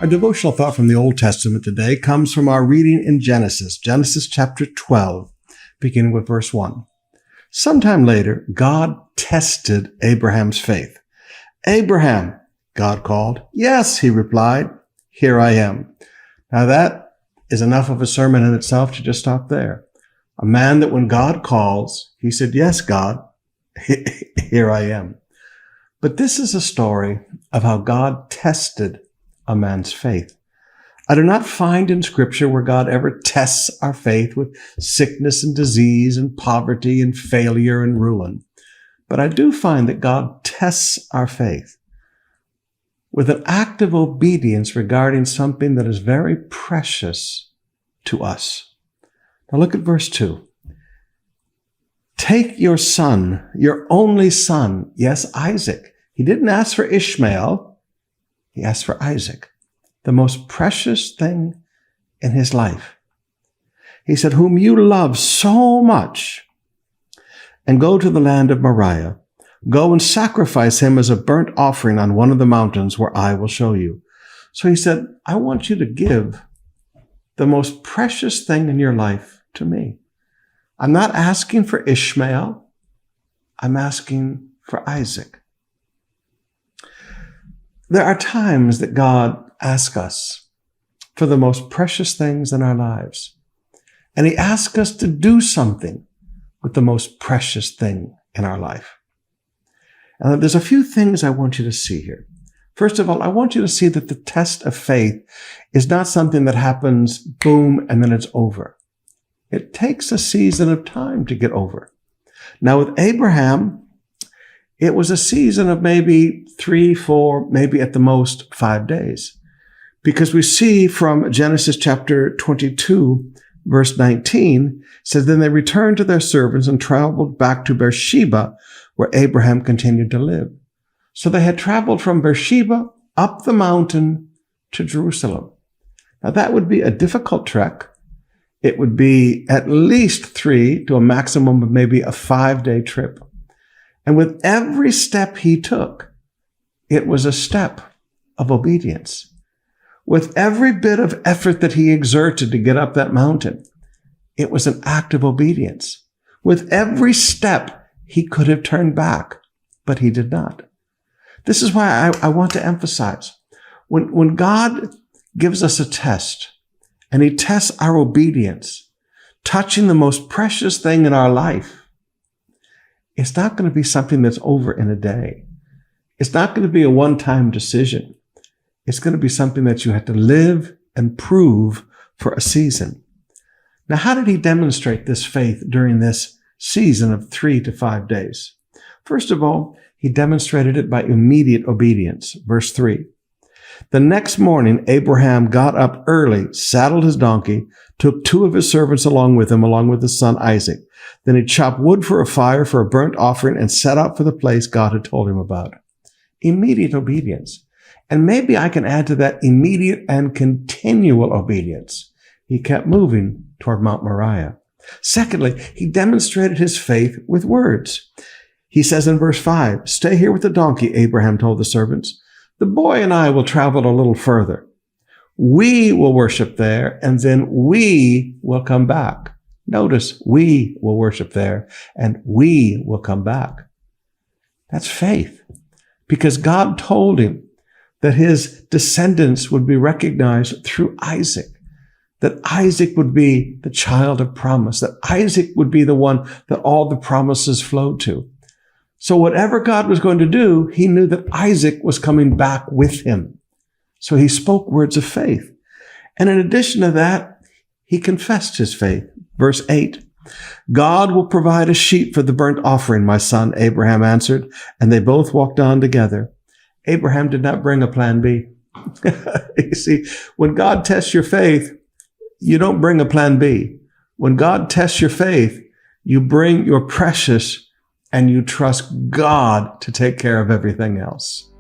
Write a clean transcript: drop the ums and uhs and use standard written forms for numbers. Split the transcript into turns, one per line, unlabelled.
Our devotional thought from the Old Testament today comes from our reading in Genesis chapter 12, beginning with verse 1. Sometime later, God tested Abraham's faith. "Abraham," God called. "Yes," he replied. "Here I am." Now that is enough of a sermon in itself to just stop there. A man that when God calls, he said, "Yes, God, here I am." But this is a story of how God tested a man's faith. I do not find in Scripture where God ever tests our faith with sickness and disease and poverty and failure and ruin. But I do find that God tests our faith with an act of obedience regarding something that is very precious to us. Now look at verse 2. "Take your son, your only son," yes, Isaac. He didn't ask for Ishmael. He asked for Isaac, the most precious thing in his life. He said, "Whom you love so much, and go to the land of Moriah. Go and sacrifice him as a burnt offering on one of the mountains where I will show you." So he said, "I want you to give the most precious thing in your life to me. I'm not asking for Ishmael. I'm asking for Isaac." There are times that God asks us for the most precious things in our lives. And he asks us to do something with the most precious thing in our life. And there's a few things I want you to see here. First of all, I want you to see that the test of faith is not something that happens, boom, and then it's over. It takes a season of time to get over. Now with Abraham, it was a season of maybe 3, 4, maybe at the most 5 days. Because we see from Genesis chapter 22, verse 19, says, "Then they returned to their servants and traveled back to Beersheba, where Abraham continued to live." So they had traveled from Beersheba up the mountain to Jerusalem. Now that would be a difficult trek. It would be at least 3 to a maximum of maybe a 5-day trip. And with every step he took, it was a step of obedience. With every bit of effort that he exerted to get up that mountain, it was an act of obedience. With every step, he could have turned back, but he did not. This is why I want to emphasize, when God gives us a test, and he tests our obedience, touching the most precious thing in our life, it's not going to be something that's over in a day. It's not going to be a one-time decision. It's going to be something that you have to live and prove for a season. Now, how did he demonstrate this faith during this season of 3 to 5 days? First of all, he demonstrated it by immediate obedience. Verse 3. "The next morning, Abraham got up early, saddled his donkey, took 2 of his servants along with him, along with his son Isaac. Then he chopped wood for a fire for a burnt offering and set out for the place God had told him about." Immediate obedience. And maybe I can add to that immediate and continual obedience. He kept moving toward Mount Moriah. Secondly, he demonstrated his faith with words. He says in verse 5, "Stay here with the donkey," Abraham told the servants. "The boy and I will travel a little further. We will worship there, and then we will come back." Notice, we will worship there, and we will come back. That's faith. Because God told him that his descendants would be recognized through Isaac, that Isaac would be the child of promise, that Isaac would be the one that all the promises flowed to. So whatever God was going to do, he knew that Isaac was coming back with him. So he spoke words of faith. And in addition to that, he confessed his faith. Verse 8, "God will provide a sheep for the burnt offering, my son," Abraham answered, and they both walked on together. Abraham did not bring a plan B. You see, when God tests your faith, you don't bring a plan B. When God tests your faith, you bring your precious and you trust God to take care of everything else.